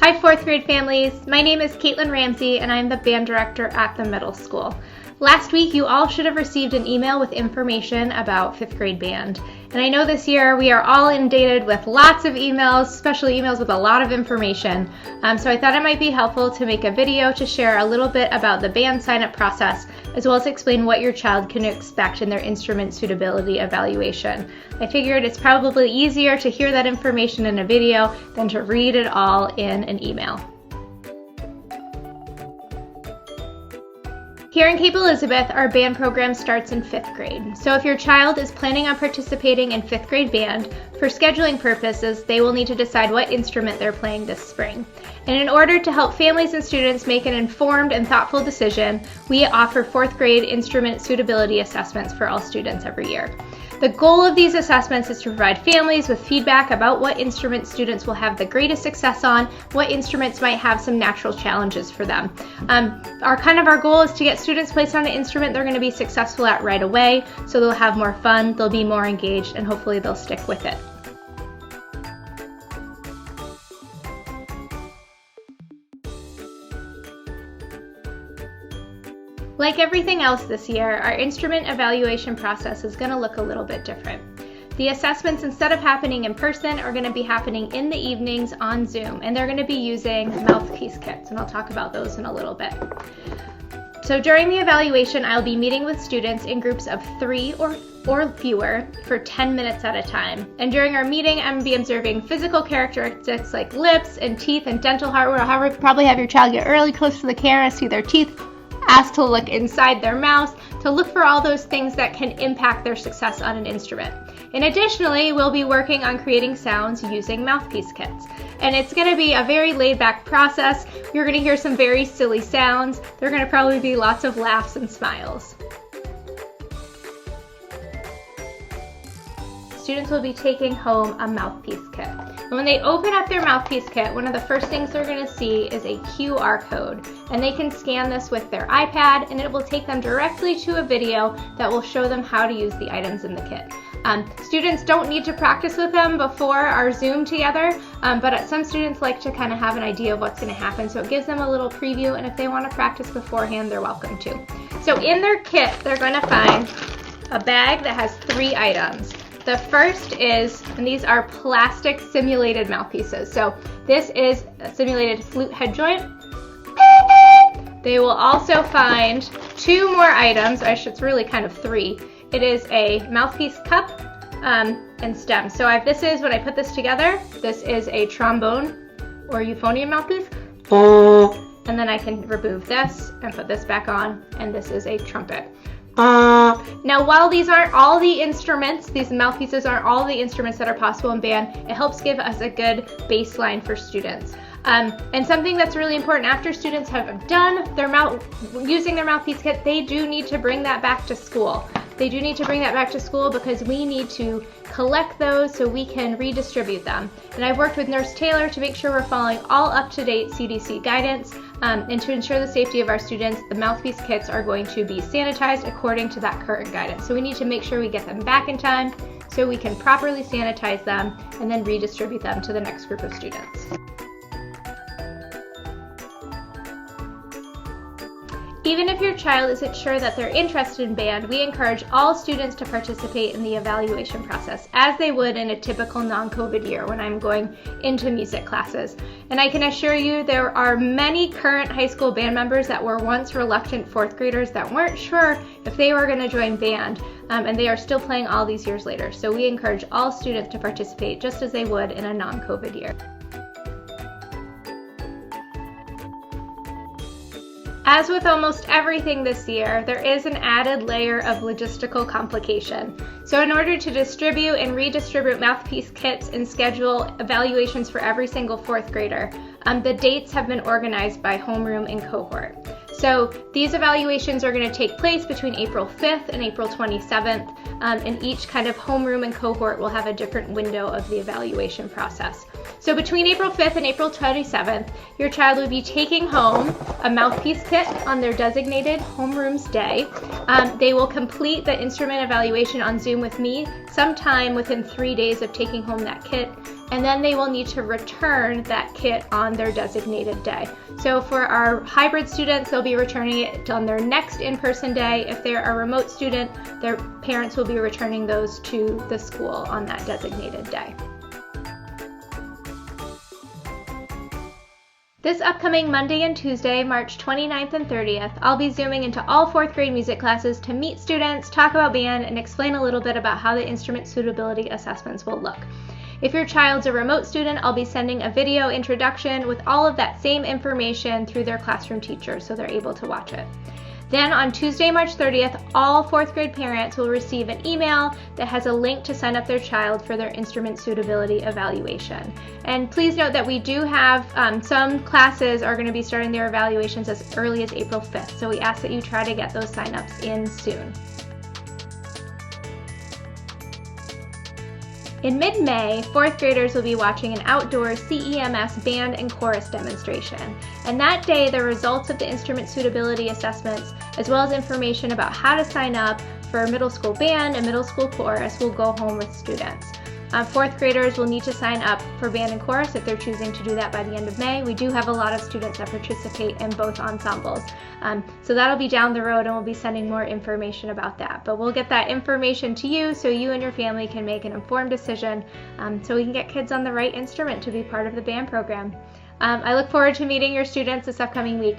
Hi fourth grade families, my name is Caitlin Ramsey and I'm the band director at the middle school. Last week you all should have received an email with information about fifth grade band. And I know this year we are all inundated with lots of emails, especially emails with a lot of information. So I thought it might be helpful to make a video to share a little bit about the band sign-up process, as well as explain what your child can expect in their instrument suitability evaluation. I figured it's probably easier to hear that information in a video than to read it all in an email. Here in Cape Elizabeth, our band program starts in 5th grade. So if your child is planning on participating in 5th grade band, for scheduling purposes, they will need to decide what instrument they're playing this spring. And in order to help families and students make an informed and thoughtful decision, we offer 4th grade instrument suitability assessments for all students every year. The goal of these assessments is to provide families with feedback about what instruments students will have the greatest success on, what instruments might have some natural challenges for them. Our goal is to get students placed on an instrument they're going to be successful at right away, so they'll have more fun, they'll be more engaged, and hopefully they'll stick with it. Like everything else this year, our instrument evaluation process is going to look a little bit different. The assessments, instead of happening in person, are going to be happening in the evenings on Zoom, and they're going to be using mouthpiece kits, and I'll talk about those in a little bit. So during the evaluation, I'll be meeting with students in groups of 3 or fewer for 10 minutes at a time. And during our meeting, I'm going to be observing physical characteristics like lips and teeth and dental hardware. However, probably have your child get really close to the camera, see their teeth, ask to look inside their mouth, to look for all those things that can impact their success on an instrument. And additionally, we'll be working on creating sounds using mouthpiece kits. And it's going to be a very laid-back process. You're going to hear some very silly sounds. There are going to probably be lots of laughs and smiles. Students will be taking home a mouthpiece kit. And when they open up their mouthpiece kit, one of the first things they're going to see is a QR code. And they can scan this with their iPad, and it will take them directly to a video that will show them how to use the items in the kit. Students don't need to practice with them before our Zoom together, but some students like to kind of have an idea of what's going to happen, so it gives them a little preview, and if they want to practice beforehand, they're welcome to. So in their kit, they're going to find a bag that has 3 items. The first is, and these are plastic simulated mouthpieces. So this is a simulated flute head joint. They will also find 2 more items, it's really kind of 3. It is a mouthpiece cup and stem. So when I put this together, this is a trombone or euphonium mouthpiece. And then I can remove this and put this back on, and this is a trumpet. Now, while these aren't all the instruments, these mouthpieces aren't all the instruments that are possible in band, it helps give us a good baseline for students. And something that's really important, after students have done using their mouthpiece kit, they do need to bring that back to school. They do need to bring that back to school because we need to collect those so we can redistribute them. And I've worked with Nurse Taylor to make sure we're following all up-to-date CDC guidance, and to ensure the safety of our students, the mouthpiece kits are going to be sanitized according to that current guidance. So we need to make sure we get them back in time so we can properly sanitize them and then redistribute them to the next group of students. Even if your child isn't sure that they're interested in band, we encourage all students to participate in the evaluation process as they would in a typical non-COVID year when I'm going into music classes. And I can assure you there are many current high school band members that were once reluctant 4th graders that weren't sure if they were going to join band, and they are still playing all these years later. So we encourage all students to participate just as they would in a non-COVID year. As with almost everything this year, there is an added layer of logistical complication. So in order to distribute and redistribute mouthpiece kits and schedule evaluations for every single 4th grader, the dates have been organized by homeroom and cohort. So these evaluations are going to take place between April 5th and April 27th, and each kind of homeroom and cohort will have a different window of the evaluation process. So between April 5th and April 27th, your child will be taking home a mouthpiece kit on their designated homeroom's day. They will complete the instrument evaluation on Zoom with me sometime within 3 days of taking home that kit. and then they will need to return that kit on their designated day. So for our hybrid students, they'll be returning it on their next in-person day. If they're a remote student, their parents will be returning those to the school on that designated day. This upcoming Monday and Tuesday, March 29th and 30th, I'll be zooming into all 4th grade music classes to meet students, talk about band, and explain a little bit about how the instrument suitability assessments will look. If your child's a remote student, I'll be sending a video introduction with all of that same information through their classroom teacher so they're able to watch it. Then on Tuesday, March 30th, all 4th grade parents will receive an email that has a link to sign up their child for their instrument suitability evaluation. And please note that we do have some classes are going to be starting their evaluations as early as April 5th, so we ask that you try to get those signups in soon. In mid-May, 4th graders will be watching an outdoor CEMS band and chorus demonstration. And that day, the results of the instrument suitability assessments, as well as information about how to sign up for middle school band and middle school chorus, will go home with students. 4th graders will need to sign up for band and chorus if they're choosing to do that by the end of May. We do have a lot of students that participate in both ensembles. So that'll be down the road, and we'll be sending more information about that. But we'll get that information to you so you and your family can make an informed decision so we can get kids on the right instrument to be part of the band program. I look forward to meeting your students this upcoming week.